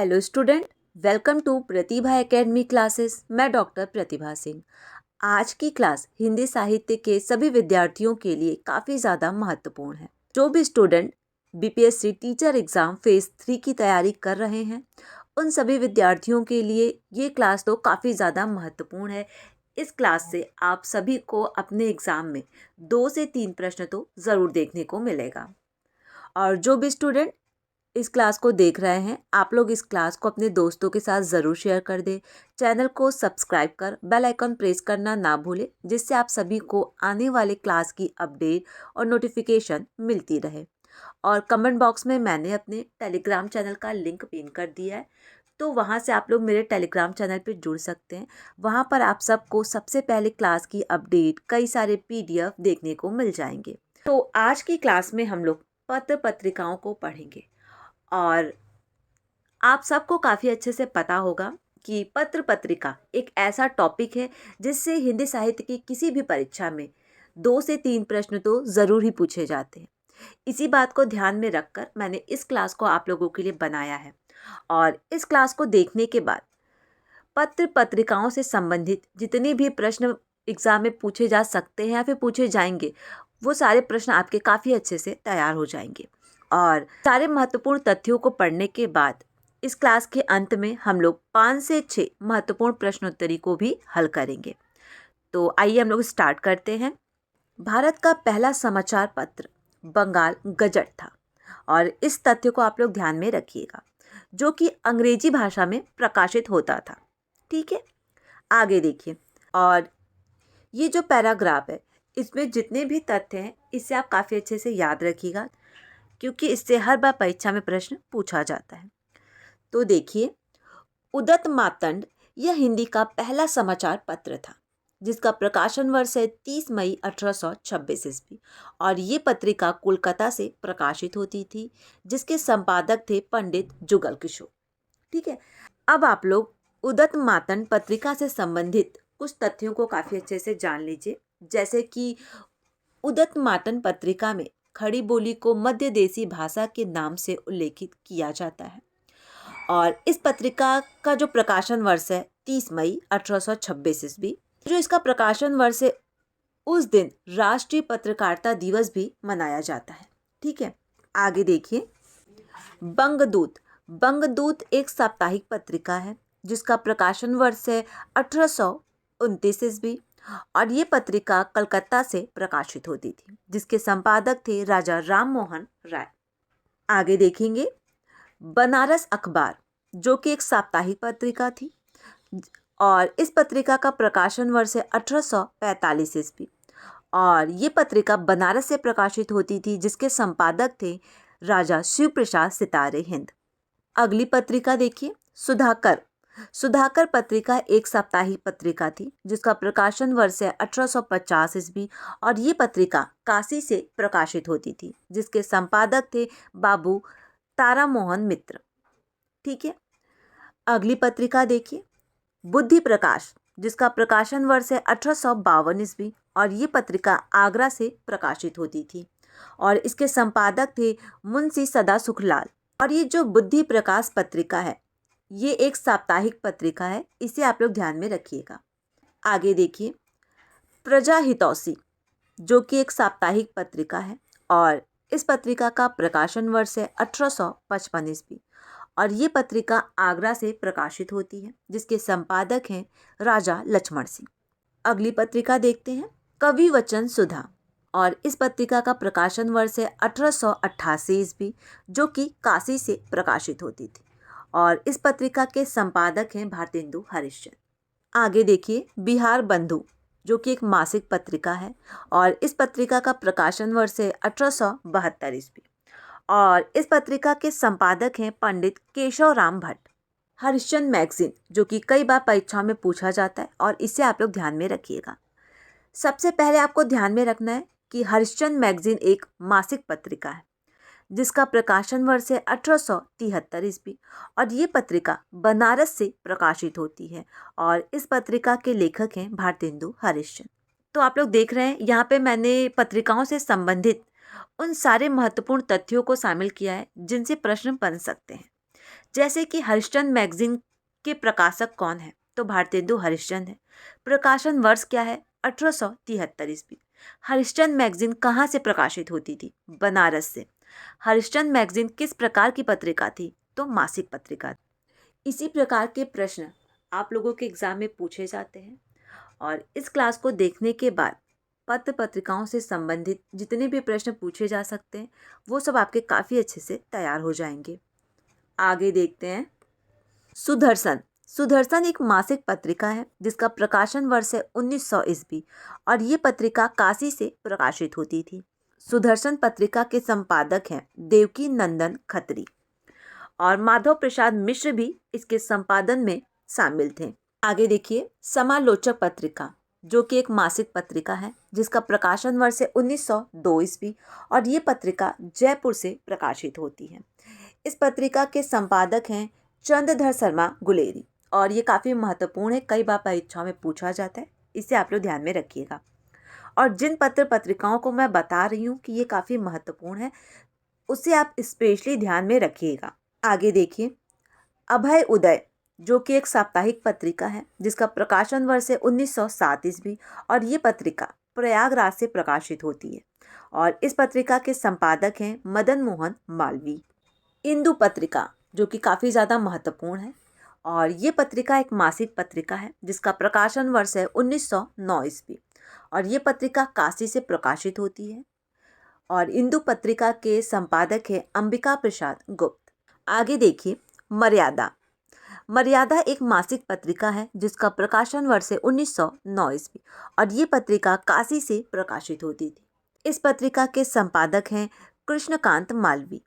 Hello student, welcome to Pratibha academy classes. मैं doctor Pratibha Singh. आज की क्लास हिंदी साहित्य के सभी विद्यार्थियों के लिए काफ़ी ज़्यादा महत्वपूर्ण है। जो भी student BPSC teacher exam phase 3 की तैयारी कर रहे हैं, उन सभी विद्यार्थियों के लिए ये क्लास तो काफ़ी ज़्यादा महत्वपूर्ण है। इस क्लास से आप सभी को अपने एग्ज़ाम में 2 से 3 प्रश्न तो ज़रूर देखने को मिलेगा। और जो भी स्टूडेंट इस क्लास को देख रहे हैं, आप लोग इस क्लास को अपने दोस्तों के साथ ज़रूर शेयर कर दें। चैनल को सब्सक्राइब कर बेल आइकन प्रेस करना ना भूलें, जिससे आप सभी को आने वाले क्लास की अपडेट और नोटिफिकेशन मिलती रहे। और कमेंट बॉक्स में मैंने अपने टेलीग्राम चैनल का लिंक पिन कर दिया है, तो वहाँ से आप लोग मेरे टेलीग्राम चैनल पर जुड़ सकते हैं। वहाँ पर आप सबको सबसे पहले क्लास की अपडेट, कई सारे पीडीएफ देखने को मिल जाएंगे। तो आज की क्लास में हम लोग पत्र पत्रिकाओं को पढ़ेंगे। और आप सबको काफ़ी अच्छे से पता होगा कि पत्र पत्रिका एक ऐसा टॉपिक है जिससे हिंदी साहित्य की किसी भी परीक्षा में 2 से 3 प्रश्न तो ज़रूर ही पूछे जाते हैं। इसी बात को ध्यान में रखकर मैंने इस क्लास को आप लोगों के लिए बनाया है। और इस क्लास को देखने के बाद पत्र पत्रिकाओं से संबंधित जितने भी प्रश्न एग्ज़ाम में पूछे जा सकते हैं या फिर पूछे जाएंगे, वो सारे प्रश्न आपके काफ़ी अच्छे से तैयार हो जाएंगे। और सारे महत्वपूर्ण तथ्यों को पढ़ने के बाद इस क्लास के अंत में हम लोग 5 से 6 महत्वपूर्ण प्रश्नोत्तरी को भी हल करेंगे। तो आइए हम लोग स्टार्ट करते हैं। भारत का पहला समाचार पत्र बंगाल गजट था, और इस तथ्य को आप लोग ध्यान में रखिएगा, जो कि अंग्रेजी भाषा में प्रकाशित होता था। ठीक है, आगे देखिए। और ये जो पैराग्राफ है, इसमें जितने भी तथ्य हैं, इसे आप काफ़ी अच्छे से याद रखिएगा, क्योंकि इससे हर बार परीक्षा में प्रश्न पूछा जाता है। तो देखिए, उदत मातंड यह हिंदी का पहला समाचार पत्र था, जिसका प्रकाशन वर्ष है 30 मई 1826 ईस्वी, और ये पत्रिका कोलकाता से प्रकाशित होती थी, जिसके संपादक थे पंडित जुगल किशोर। ठीक है, अब आप लोग उदत मातंड पत्रिका से संबंधित कुछ तथ्यों को काफ़ी अच्छे से जान लीजिए। जैसे कि उदत मातंड पत्रिका में खड़ी बोली को मध्य देशी भाषा के नाम से उल्लेखित किया जाता है। और इस पत्रिका का जो प्रकाशन वर्ष है 30 मई 1826 ईस्वी, जो इसका प्रकाशन वर्ष है, उस दिन राष्ट्रीय पत्रकारिता दिवस भी मनाया जाता है। ठीक है, आगे देखिए। बंगदूत बंगदूत एक साप्ताहिक पत्रिका है, जिसका प्रकाशन वर्ष है 1829 ईस्वी, और ये पत्रिका कलकत्ता से प्रकाशित होती थी, जिसके संपादक थे राजा राम मोहन राय। आगे देखेंगे। बनारस अखबार, जो कि एक साप्ताहिक पत्रिका थी, और इस पत्रिका का प्रकाशन वर्ष है 1845 ईस्वी, और ये पत्रिका बनारस से प्रकाशित होती थी, जिसके संपादक थे राजा शिव प्रसाद सितारे हिंद। अगली पत्रिका देखिए, सुधाकर सुधाकर पत्रिका एक साप्ताहिक पत्रिका थी, जिसका प्रकाशन वर्ष है 1850 ईस्वी, और ये पत्रिका काशी से प्रकाशित होती थी, जिसके संपादक थे बाबू तारा मोहन मित्र। ठीक है, अगली पत्रिका देखिए, बुद्धि प्रकाश, जिसका प्रकाशन वर्ष है 1852 ईस्वी, और ये पत्रिका आगरा से प्रकाशित होती थी, और इसके संपादक थे मुंशी सदा सुखलाल। और ये जो बुद्धि प्रकाश पत्रिका है, ये एक साप्ताहिक पत्रिका है, इसे आप लोग ध्यान में रखिएगा। आगे देखिए। प्रजा हितौषी, जो कि एक साप्ताहिक पत्रिका है, और इस पत्रिका का प्रकाशन वर्ष है 1855 ईस्वी, और ये पत्रिका आगरा से प्रकाशित होती है, जिसके संपादक हैं राजा लक्ष्मण सिंह। अगली पत्रिका देखते हैं, कवि वचन सुधा, और इस पत्रिका का प्रकाशन वर्ष है 1888 ईस्वी, जो कि काशी से प्रकाशित होती थी, और इस पत्रिका के संपादक हैं भारतेंदु हरिश्चंद्र। आगे देखिए, बिहार बंधु, जो कि एक मासिक पत्रिका है, और इस पत्रिका का प्रकाशन वर्ष है 1872 ईस्वी, और इस पत्रिका के संपादक हैं पंडित केशव राम भट्ट। हरिश्चंद्र मैगजीन, जो कि कई बार परीक्षा में पूछा जाता है, और इसे आप लोग ध्यान में रखिएगा। सबसे पहले आपको ध्यान में रखना है कि हरिश्चंद्र मैगजीन एक मासिक पत्रिका है, जिसका प्रकाशन वर्ष है 1873 ईस्वी, और ये पत्रिका बनारस से प्रकाशित होती है, और इस पत्रिका के लेखक हैं भारतेंदु हरिश्चंद्र। तो आप लोग देख रहे हैं, यहाँ पे मैंने पत्रिकाओं से संबंधित उन सारे महत्वपूर्ण तथ्यों को शामिल किया है, जिनसे प्रश्न बन सकते हैं। जैसे कि हरिश्चंद्र मैगजीन के प्रकाशक कौन है? तो भारतेंदु हरिश्चंद्र है। प्रकाशन वर्ष क्या है? 1873 ईस्वी। हरिश्चंद्र मैगजीन कहाँ से प्रकाशित होती थी? बनारस से। हरिश्चंद्र मैगजीन किस प्रकार की पत्रिका थी? तो मासिक पत्रिका। इसी प्रकार के प्रश्न आप लोगों के एग्जाम में पूछे जाते हैं और इस क्लास को देखने के बाद पत्र पत्रिकाओं से संबंधित जितने भी प्रश्न पूछे जा सकते हैं वो सब आपके काफ़ी अच्छे से तैयार हो जाएंगे। आगे देखते हैं। सुदर्शन। सुदर्शन एक मासिक पत्रिका है जिसका प्रकाशन वर्ष है 1900 ईस्वी और ये पत्रिका काशी से प्रकाशित होती थी। सुदर्शन पत्रिका के संपादक हैं देवकी नंदन खत्री और माधव प्रसाद मिश्र भी इसके संपादन में शामिल थे। आगे देखिए। समालोचक पत्रिका जो कि एक मासिक पत्रिका है जिसका प्रकाशन वर्ष है 1902 ईस्वी और ये पत्रिका जयपुर से प्रकाशित होती है। इस पत्रिका के संपादक हैं चंद्रधर शर्मा गुलेरी और ये काफ़ी महत्वपूर्ण है, कई बार परीक्षाओं में पूछा जाता है, इसे आप लोग ध्यान में रखिएगा। और जिन पत्र पत्रिकाओं को मैं बता रही हूँ कि ये काफ़ी महत्वपूर्ण है उसे आप स्पेशली ध्यान में रखिएगा। आगे देखिए। अभय उदय जो कि एक साप्ताहिक पत्रिका है जिसका प्रकाशन वर्ष है 1907 ईस्वी और ये पत्रिका प्रयागराज से प्रकाशित होती है और इस पत्रिका के संपादक हैं मदन मोहन मालवीय। इंदु पत्रिका जो कि काफ़ी ज़्यादा महत्वपूर्ण है और ये पत्रिका एक मासिक पत्रिका है जिसका प्रकाशन वर्ष है 1909 ईस्वी और ये पत्रिका काशी से प्रकाशित होती है और इंदु पत्रिका के संपादक है अंबिका प्रसाद गुप्त। आगे देखिए। मर्यादा। मर्यादा एक मासिक पत्रिका है जिसका प्रकाशन वर्ष है 1909 ईस्वी और ये पत्रिका काशी से प्रकाशित होती थी। इस पत्रिका के संपादक हैं कृष्णकांत मालवीय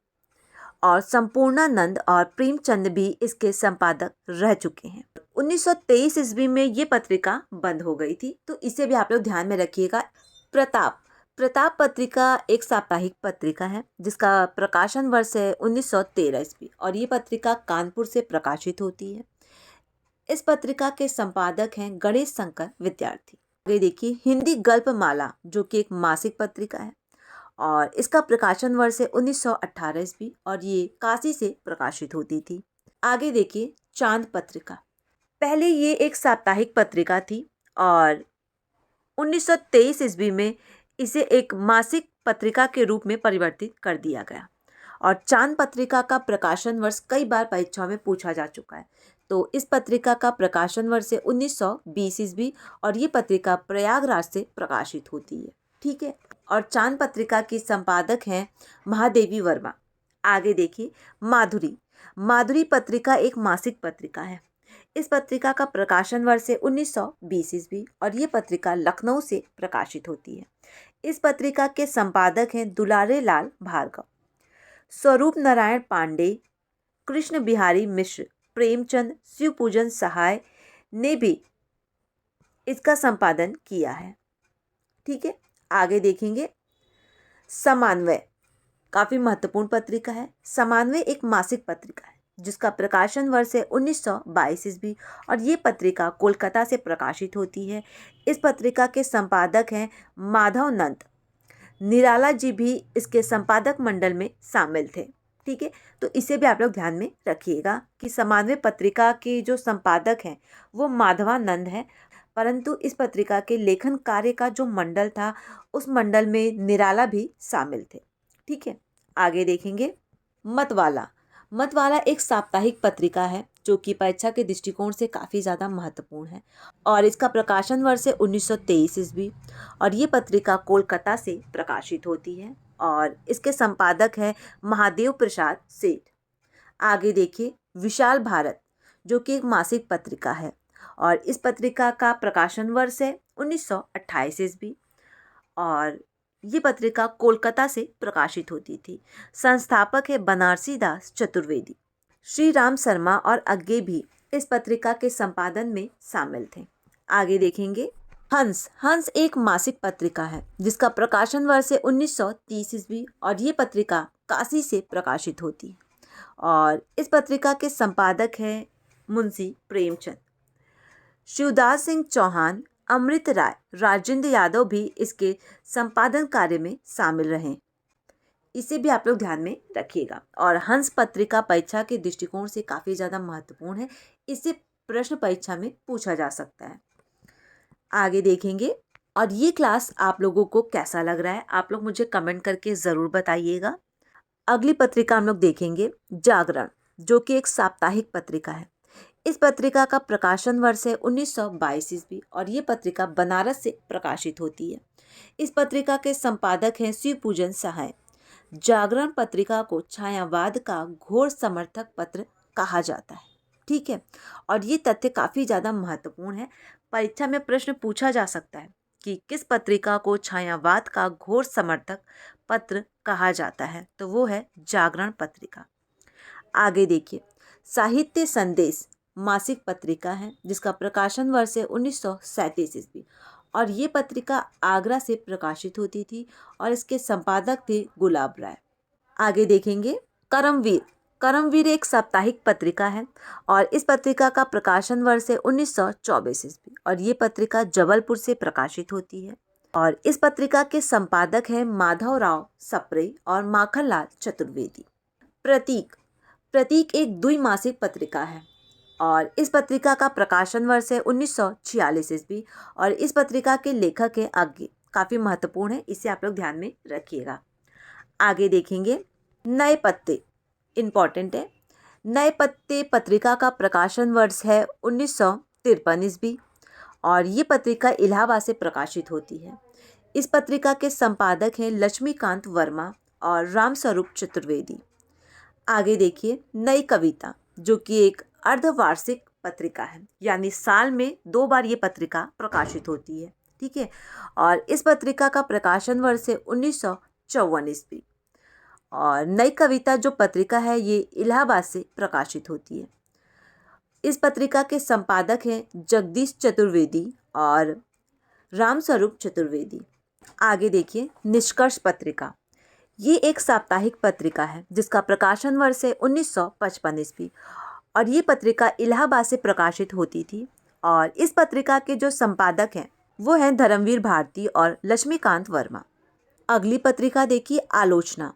और संपूर्णानंद और प्रेमचंद भी इसके संपादक रह चुके हैं। 1923 ईस्वी में ये पत्रिका बंद हो गई थी, तो इसे भी आप लोग ध्यान में रखिएगा। प्रताप। प्रताप पत्रिका एक साप्ताहिक पत्रिका है जिसका प्रकाशन वर्ष है 1913 ईस्वी और ये पत्रिका कानपुर से प्रकाशित होती है। इस पत्रिका के संपादक हैं गणेश शंकर विद्यार्थी। आगे देखिए। हिंदी गल्पमाला जो कि एक मासिक पत्रिका है और इसका प्रकाशन वर्ष है 1918 ईस्वी और ये काशी से प्रकाशित होती थी। आगे देखिए। चांद पत्रिका। पहले ये एक साप्ताहिक पत्रिका थी और 1923 ईस्वी में इसे एक मासिक पत्रिका के रूप में परिवर्तित कर दिया गया और चांद पत्रिका का प्रकाशन वर्ष कई बार परीक्षाओं में पूछा जा चुका है। तो इस पत्रिका का प्रकाशन वर्ष है 1920 ईस्वी और ये पत्रिका प्रयागराज से प्रकाशित होती है। ठीक है। और चांद पत्रिका की संपादक हैं महादेवी वर्मा। आगे देखिए। माधुरी। माधुरी पत्रिका एक मासिक पत्रिका है। इस पत्रिका का प्रकाशन वर्ष है 1920 ईस्वी और ये पत्रिका लखनऊ से प्रकाशित होती है। इस पत्रिका के संपादक हैं दुलारे लाल भार्गव। स्वरूप नारायण पांडे, कृष्ण बिहारी मिश्र, प्रेमचंद, शिवपूजन सहाय ने भी इसका संपादन किया है। ठीक है। आगे देखेंगे। समान्वय काफ़ी महत्वपूर्ण पत्रिका है। समान्वय एक मासिक पत्रिका है जिसका प्रकाशन वर्ष है 1922 ईस्वी और ये पत्रिका कोलकाता से प्रकाशित होती है। इस पत्रिका के संपादक हैं माधव नंद। निराला जी भी इसके संपादक मंडल में शामिल थे। ठीक है। तो इसे भी आप लोग ध्यान में रखिएगा कि समान्वय पत्रिका के जो संपादक हैं वो माधवानंद हैं, परंतु इस पत्रिका के लेखन कार्य का जो मंडल था उस मंडल में निराला भी शामिल थे। ठीक है। आगे देखेंगे। मतवाला। मतवाला एक साप्ताहिक पत्रिका है जो कि परीक्षा के दृष्टिकोण से काफ़ी ज़्यादा महत्वपूर्ण है और इसका प्रकाशन वर्ष है 1923 ईस्वी और ये पत्रिका कोलकाता से प्रकाशित होती है और इसके संपादक हैं महादेव प्रसाद सेठ। आगे देखिए। विशाल भारत जो कि एक मासिक पत्रिका है और इस पत्रिका का प्रकाशन वर्ष है 1928 ईस्वी और ये पत्रिका कोलकाता से प्रकाशित होती थी। संस्थापक है बनारसी दास चतुर्वेदी। श्री राम शर्मा और अज्ञे भी इस पत्रिका के संपादन में शामिल थे। आगे देखेंगे। हंस। हंस एक मासिक पत्रिका है जिसका प्रकाशन वर्ष है 1930 ईस्वी और ये पत्रिका काशी से प्रकाशित होती है और इस पत्रिका के संपादक हैं मुंशी प्रेमचंद। शिवदास सिंह चौहान, अमृत राय, राजेंद्र यादव भी इसके संपादन कार्य में शामिल रहे। इसे भी आप लोग ध्यान में रखिएगा। और हंस पत्रिका परीक्षा के दृष्टिकोण से काफ़ी ज़्यादा महत्वपूर्ण है, इसे प्रश्न परीक्षा में पूछा जा सकता है। आगे देखेंगे। और ये क्लास आप लोगों को कैसा लग रहा है, आप लोग मुझे कमेंट करके ज़रूर बताइएगा। अगली पत्रिका हम लोग देखेंगे जागरण, जो कि एक साप्ताहिक पत्रिका है। इस पत्रिका का प्रकाशन वर्ष है 1922 ईस्वी और ये पत्रिका बनारस से प्रकाशित होती है। इस पत्रिका के संपादक हैं शिव पूजन सहाय। जागरण पत्रिका को छायावाद का घोर समर्थक पत्र कहा जाता है। ठीक है, और ये तथ्य काफ़ी ज़्यादा महत्वपूर्ण है। परीक्षा में प्रश्न पूछा जा सकता है कि किस पत्रिका को छायावाद का घोर समर्थक पत्र कहा जाता है, तो वो है जागरण पत्रिका। आगे देखिए, साहित्य संदेश मासिक पत्रिका है जिसका प्रकाशन वर्ष है 1937 ईस्वी और ये पत्रिका आगरा से प्रकाशित होती थी और इसके संपादक थे गुलाब राय। आगे देखेंगे करमवीर। करमवीर एक साप्ताहिक पत्रिका है और इस पत्रिका का प्रकाशन वर्ष है 1924 ईस्वी और ये पत्रिका जबलपुर से प्रकाशित होती है और इस पत्रिका के संपादक हैं माधवराव सप्रे और माखनलाल चतुर्वेदी। प्रतीक। प्रतीक एक द्विमासिक पत्रिका है और इस पत्रिका का प्रकाशन वर्ष है 1946 ईस्वी और इस पत्रिका के लेखक हैं अज्ञे। काफ़ी महत्वपूर्ण है, इसे आप लोग ध्यान में रखिएगा। आगे देखेंगे नए पत्ते, इम्पॉर्टेंट है। नए पत्ते पत्रिका का प्रकाशन वर्ष है 1953 ईस्वी और ये पत्रिका इलाहाबाद से प्रकाशित होती है। इस पत्रिका के संपादक हैं लक्ष्मीकांत वर्मा और रामस्वरूप चतुर्वेदी। आगे देखिए नई कविता, जो कि एक अर्धवार्षिक पत्रिका है, यानी साल में 2 बार ये पत्रिका प्रकाशित होती है। ठीक है, और इस पत्रिका का प्रकाशन वर्ष है 1954 ईस्वी और नई कविता जो पत्रिका है ये इलाहाबाद से प्रकाशित होती है। इस पत्रिका के संपादक हैं जगदीश चतुर्वेदी और रामस्वरूप चतुर्वेदी। आगे देखिए निष्कर्ष पत्रिका। ये एक साप्ताहिक पत्रिका है जिसका प्रकाशन वर्ष है 1955 ईस्वी और ये पत्रिका इलाहाबाद से प्रकाशित होती थी और इस पत्रिका के जो संपादक हैं वो हैं धर्मवीर भारती और लक्ष्मीकांत वर्मा। अगली पत्रिका देखिए आलोचना।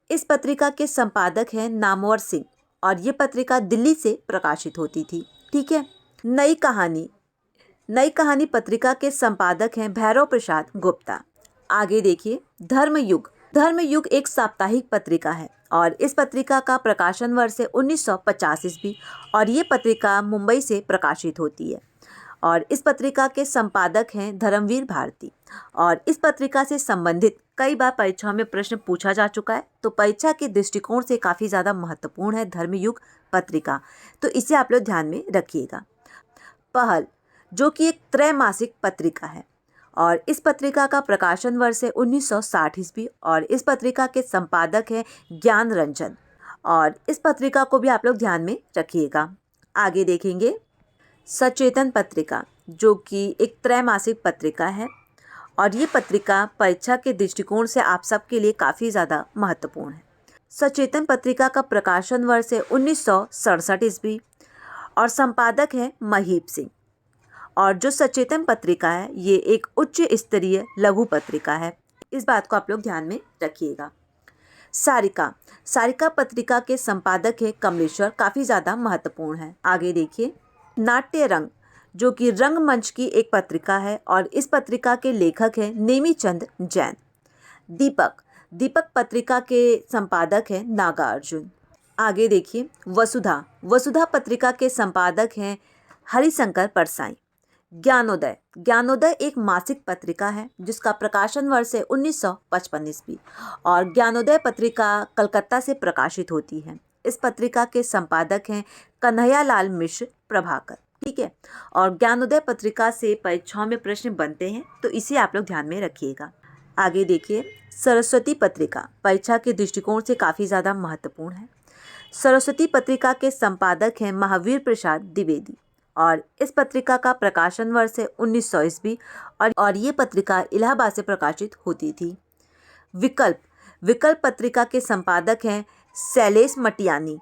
इस पत्रिका के संपादक हैं नामवर सिंह और ये पत्रिका दिल्ली से प्रकाशित होती थी। ठीक है, नई कहानी। नई कहानी पत्रिका के संपादक हैं भैरव प्रसाद गुप्ता। आगे देखिए धर्मयुग। धर्मयुग एक साप्ताहिक पत्रिका है और इस पत्रिका का प्रकाशन वर्ष है 1950 ईस्वी और ये पत्रिका मुंबई से प्रकाशित होती है और इस पत्रिका के संपादक हैं धर्मवीर भारती और इस पत्रिका से संबंधित कई बार परीक्षा में प्रश्न पूछा जा चुका है, तो परीक्षा के दृष्टिकोण से काफ़ी ज़्यादा महत्वपूर्ण है धर्मयुग पत्रिका, तो इसे आप लोग ध्यान में रखिएगा। पहल, जो कि एक त्रैमासिक पत्रिका है और इस पत्रिका का प्रकाशन वर्ष है 1960 ईस्वी और इस पत्रिका के संपादक हैं ज्ञान रंजन और इस पत्रिका को भी आप लोग ध्यान में रखिएगा। आगे देखेंगे सचेतन पत्रिका, जो कि एक त्रैमासिक पत्रिका है और ये पत्रिका परीक्षा के दृष्टिकोण से आप सबके लिए काफ़ी ज़्यादा महत्वपूर्ण है। सचेतन पत्रिका का प्रकाशन वर्ष है 1967 ईस्वी और संपादक हैं महीप सिंह और जो सचेतन पत्रिका है ये एक उच्च स्तरीय लघु पत्रिका है, इस बात को आप लोग ध्यान में रखिएगा। सारिका। सारिका पत्रिका के संपादक है कमलेश्वर, काफ़ी ज़्यादा महत्वपूर्ण है। आगे देखिए नाट्य रंग, जो कि रंगमंच की एक पत्रिका है और इस पत्रिका के लेखक हैं नेमीचंद जैन। दीपक। दीपक पत्रिका के संपादक हैं नागार्जुन। आगे देखिए वसुधा। वसुधा पत्रिका के संपादक हैं हरिशंकर परसाई। ज्ञानोदय। ज्ञानोदय एक मासिक पत्रिका है जिसका प्रकाशन वर्ष है 1955 ईस्वी और ज्ञानोदय पत्रिका कलकत्ता से प्रकाशित होती है। इस पत्रिका के संपादक हैं कन्हैयालाल मिश्र प्रभाकर। ठीक है, और ज्ञानोदय पत्रिका से परीक्षाओं में प्रश्न बनते हैं, तो इसे आप लोग ध्यान में रखिएगा। आगे देखिए सरस्वती पत्रिका परीक्षा के दृष्टिकोण से काफ़ी ज़्यादा महत्वपूर्ण है। सरस्वती पत्रिका के संपादक हैं महावीर प्रसाद द्विवेदी और इस पत्रिका का प्रकाशन वर्ष है 1900 ईस्वी और ये पत्रिका इलाहाबाद से प्रकाशित होती थी। विकल्प। विकल्प पत्रिका के संपादक हैं शैलेश मटियानी।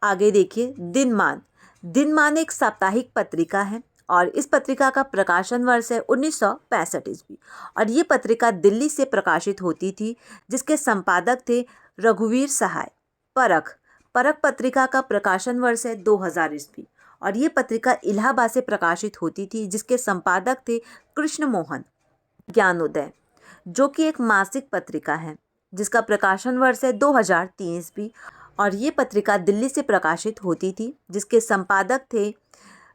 आगे देखिए दिनमान। दिनमान एक साप्ताहिक पत्रिका है और इस पत्रिका का प्रकाशन वर्ष है 1965 ईस्वी और ये पत्रिका दिल्ली से प्रकाशित होती थी, जिसके संपादक थे रघुवीर सहाय। परख पत्रिका का प्रकाशन वर्ष है 2000 ईस्वी और ये पत्रिका इलाहाबाद से प्रकाशित होती थी, जिसके संपादक थे कृष्ण मोहन। ज्ञानोदय जो कि एक मासिक पत्रिका है, जिसका प्रकाशन वर्ष है 2003 ईस्वी और ये पत्रिका दिल्ली से प्रकाशित होती थी, जिसके संपादक थे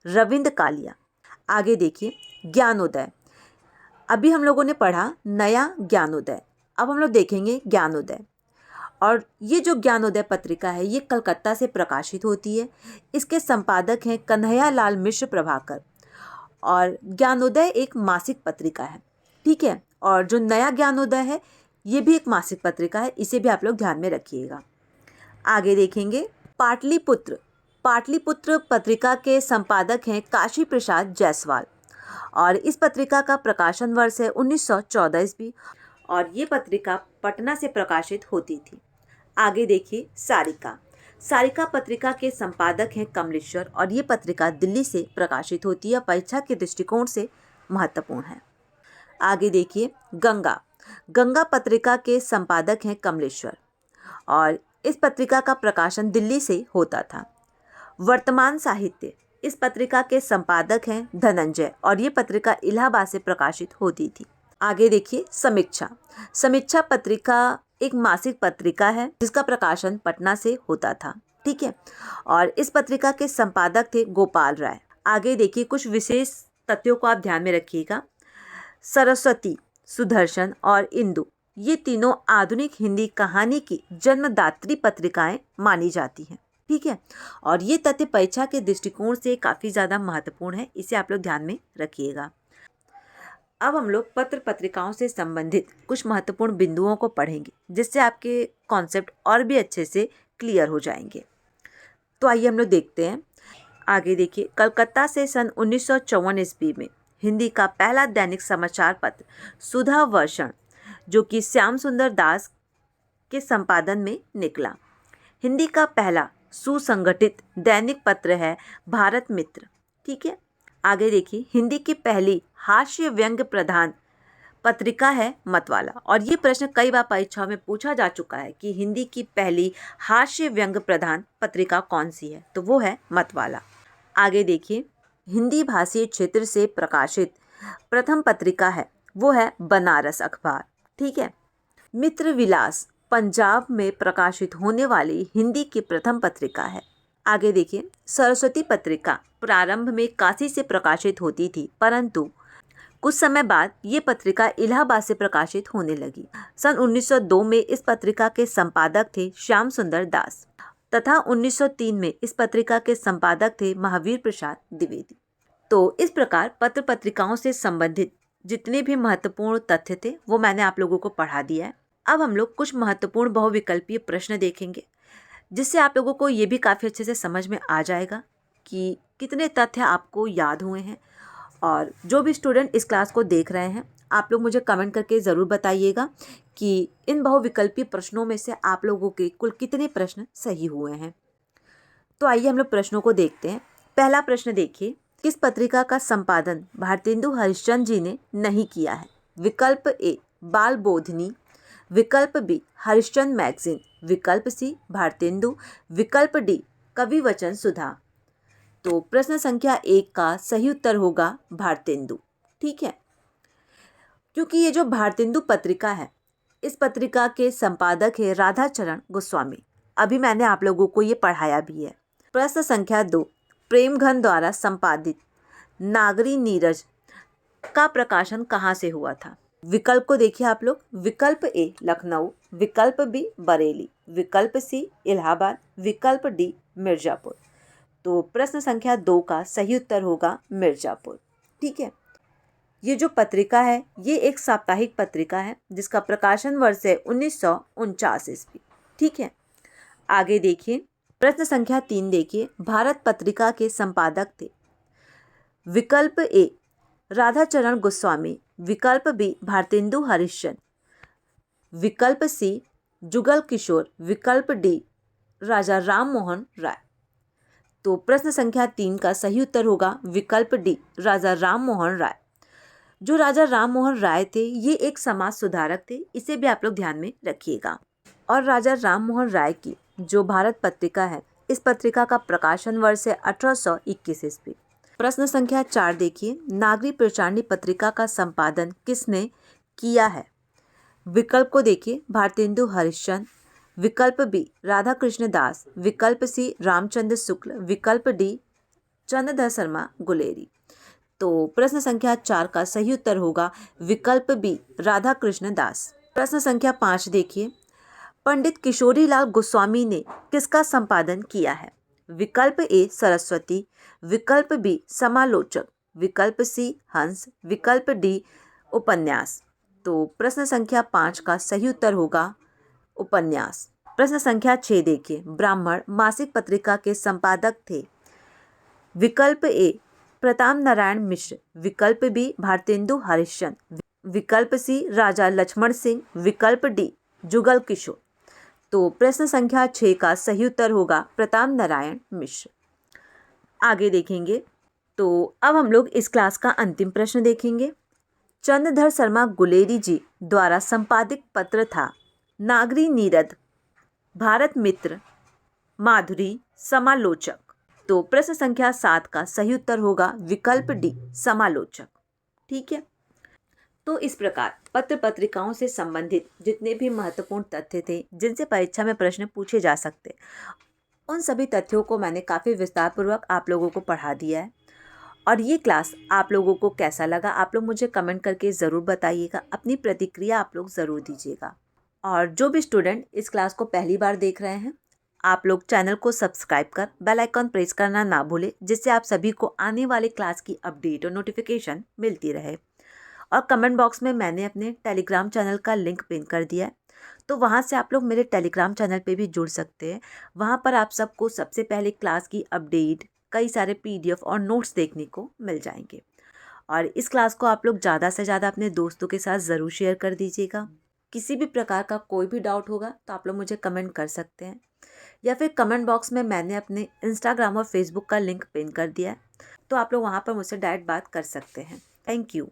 रविंद्र कालिया। आगे देखिए ज्ञानोदय। अभी हम लोगों ने पढ़ा नया ज्ञानोदय, अब हम लोग देखेंगे ज्ञानोदय। और ये जो ज्ञानोदय पत्रिका है ये कलकत्ता से प्रकाशित होती है। इसके संपादक हैं कन्हैया लाल मिश्र प्रभाकर और ज्ञानोदय एक मासिक पत्रिका है, ठीक है। और जो नया ज्ञानोदय है ये भी एक मासिक पत्रिका है, इसे भी आप लोग ध्यान में रखिएगा। आगे देखेंगे पाटलिपुत्र पत्रिका के संपादक हैं काशी प्रसाद जायसवाल और इस पत्रिका का प्रकाशन वर्ष है 1914 ईस्वी और ये पत्रिका पटना से प्रकाशित होती थी। आगे देखिए सारिका पत्रिका के संपादक हैं कमलेश्वर और ये पत्रिका दिल्ली से प्रकाशित होती है, परीक्षा के दृष्टिकोण से महत्वपूर्ण है। आगे देखिए गंगा पत्रिका के संपादक हैं कमलेश्वर और इस पत्रिका का प्रकाशन दिल्ली से होता था। वर्तमान साहित्य इस पत्रिका के संपादक हैं धनंजय और ये पत्रिका इलाहाबाद से प्रकाशित होती थी। आगे देखिए समीक्षा पत्रिका एक मासिक पत्रिका है, जिसका प्रकाशन पटना से होता था, ठीक है। और इस पत्रिका के संपादक थे गोपाल राय। आगे देखिए कुछ विशेष तथ्यों को आप ध्यान में रखिएगा। सरस्वती, सुदर्शन और इंदु ये तीनों आधुनिक हिंदी कहानी की जन्मदात्री पत्रिकाएं मानी जाती हैं, ठीक है। और ये तथ्य परीक्षा के दृष्टिकोण से काफ़ी ज़्यादा महत्वपूर्ण है, इसे आप लोग ध्यान में रखिएगा। अब हम लोग पत्र पत्रिकाओं से संबंधित कुछ महत्वपूर्ण बिंदुओं को पढ़ेंगे, जिससे आपके कॉन्सेप्ट और भी अच्छे से क्लियर हो जाएंगे। तो आइए हम लोग देखते हैं। आगे देखिए कलकत्ता से सन 1954 ईस्वी में हिंदी का पहला दैनिक समाचार पत्र सुधा वर्षण, जो कि श्याम सुंदर दास के संपादन में निकला। हिंदी का पहला सुसंगठित दैनिक पत्र है भारत मित्र, ठीक है। आगे देखिए हिंदी की पहली हास्य व्यंग्य प्रधान पत्रिका है मतवाला और ये प्रश्न कई बार परीक्षाओं में पूछा जा चुका है कि हिंदी की पहली हास्य व्यंग्य प्रधान पत्रिका कौन सी है, तो वो है मतवाला। आगे देखिए हिंदी भाषी क्षेत्र से प्रकाशित प्रथम पत्रिका है वो है बनारस अखबार, ठीक है। मित्र विलास पंजाब में प्रकाशित होने वाली हिंदी की प्रथम पत्रिका है। आगे देखिए सरस्वती पत्रिका प्रारंभ में काशी से प्रकाशित होती थी, परंतु कुछ समय बाद ये पत्रिका इलाहाबाद से प्रकाशित होने लगी। सन 1902 में इस पत्रिका के संपादक थे श्याम सुंदर दास तथा 1903 में इस पत्रिका के संपादक थे महावीर प्रसाद द्विवेदी। तो इस प्रकार पत्र पत्रिकाओं से संबंधित जितने भी महत्वपूर्ण तथ्य थे वो मैंने आप लोगों को पढ़ा दिया है। अब हम लोग कुछ महत्वपूर्ण बहुविकल्पीय प्रश्न देखेंगे, जिससे आप लोगों को ये भी काफ़ी अच्छे से समझ में आ जाएगा कि कितने तथ्य आपको याद हुए हैं। और जो भी स्टूडेंट इस क्लास को देख रहे हैं, आप लोग मुझे कमेंट करके ज़रूर बताइएगा कि इन बहुविकल्पीय प्रश्नों में से आप लोगों के कुल कितने प्रश्न सही हुए हैं। तो आइए हम लोग प्रश्नों को देखते हैं। पहला प्रश्न देखिए, किस पत्रिका का संपादन भारतेंदु हरिश्चंद्र जी ने नहीं किया है? विकल्प ए बाल बोधनी, विकल्प बी हरिश्चंद्र मैगजीन, विकल्प सी भारतेंदु, विकल्प डी कवि वचन सुधा। तो प्रश्न संख्या 1 का सही उत्तर होगा भारतेंदु, ठीक है। क्योंकि ये जो भारतेंदु पत्रिका है, इस पत्रिका के संपादक है राधाचरण गोस्वामी। अभी मैंने आप लोगों को ये पढ़ाया भी है। प्रश्न संख्या 2, प्रेमघन द्वारा संपादित नागरी नीरज का प्रकाशन कहाँ से हुआ था? विकल्प को देखिए आप लोग। विकल्प ए लखनऊ, विकल्प बी बरेली, विकल्प सी इलाहाबाद, विकल्प डी मिर्जापुर। तो प्रश्न संख्या 2 का सही उत्तर होगा मिर्जापुर, ठीक है। ये जो पत्रिका है ये एक साप्ताहिक पत्रिका है, जिसका प्रकाशन वर्ष है 1949 ईस्वी, ठीक है। आगे देखिए प्रश्न संख्या 3 देखिए, भारत पत्रिका के संपादक थे। विकल्प ए राधाचरण गोस्वामी, विकल्प बी भारतेंदु हरिश्चंद्र, विकल्प सी जुगल किशोर, विकल्प डी राजा राम मोहन राय। तो प्रश्न संख्या 3 का सही उत्तर होगा विकल्प डी, राजा राम मोहन राय। जो राजा राम मोहन राय थे ये एक समाज सुधारक थे, इसे भी आप लोग ध्यान में रखिएगा। और राजा राम मोहन राय की जो भारत पत्रिका है, इस पत्रिका का प्रकाशन वर्ष है 1821 ईस्वी। प्रश्न संख्या 4 देखिए, नागरी प्रचारणी पत्रिका का संपादन किसने किया है? विकल्प को देखिए, भारतेंदु हरिश्चंद्र, विकल्प बी राधा कृष्ण दास, विकल्प सी रामचंद्र शुक्ल, विकल्प डी चंद्रधर शर्मा गुलेरी। तो प्रश्न संख्या 4 का सही उत्तर होगा विकल्प बी राधा कृष्ण दास। प्रश्न संख्या 5 देखिए, पंडित किशोरीलाल गोस्वामी ने किसका संपादन किया है? विकल्प ए सरस्वती, विकल्प बी समालोचक, विकल्प सी हंस, विकल्प डी उपन्यास। तो प्रश्न संख्या 5 का सही उत्तर होगा उपन्यास। प्रश्न संख्या 6 देखिए, ब्राह्मण मासिक पत्रिका के संपादक थे। विकल्प ए प्रताप नारायण मिश्र, विकल्प बी भारतेंदु हरिश्चंद्र, विकल्प सी राजा लक्ष्मण सिंह, विकल्प डी जुगल किशोर। तो प्रश्न संख्या 6 का सही उत्तर होगा प्रताप नारायण मिश्र। आगे देखेंगे तो अब हम लोग इस क्लास का अंतिम प्रश्न देखेंगे। चंद्रधर शर्मा गुलेरी जी द्वारा संपादित पत्र था नागरी नीरद, भारत मित्र, माधुरी, समालोचक। तो प्रश्न संख्या 7 का सही उत्तर होगा विकल्प डी समालोचक। ठीक है, तो इस प्रकार पत्र पत्रिकाओं से संबंधित जितने भी महत्वपूर्ण तथ्य थे जिनसे परीक्षा में प्रश्न पूछे जा सकते, उन सभी तथ्यों को मैंने काफ़ी विस्तारपूर्वक आप लोगों को पढ़ा दिया है। और ये क्लास आप लोगों को कैसा लगा आप लोग मुझे कमेंट करके ज़रूर बताइएगा, अपनी प्रतिक्रिया आप लोग ज़रूर दीजिएगा। और जो भी स्टूडेंट इस क्लास को पहली बार देख रहे हैं, आप लोग चैनल को सब्सक्राइब कर बेल आइकन प्रेस करना ना भूलें, जिससे आप सभी को आने वाले क्लास की अपडेट और नोटिफिकेशन मिलती रहे। और कमेंट बॉक्स में मैंने अपने टेलीग्राम चैनल का लिंक पिन कर दिया है, तो वहाँ से आप लोग मेरे टेलीग्राम चैनल पे भी जुड़ सकते हैं। वहाँ पर आप सबको सबसे पहले क्लास की अपडेट, कई सारे PDF और नोट्स देखने को मिल जाएंगे। और इस क्लास को आप लोग ज़्यादा से ज़्यादा अपने दोस्तों के साथ ज़रूर शेयर कर दीजिएगा। किसी भी प्रकार का कोई भी डाउट होगा तो आप लोग मुझे कमेंट कर सकते हैं, या फिर कमेंट बॉक्स में मैंने अपने इंस्टाग्राम और फेसबुक का लिंक पिन कर दिया है, तो आप लोग वहाँ पर मुझसे डायरेक्ट बात कर सकते हैं। Thank you.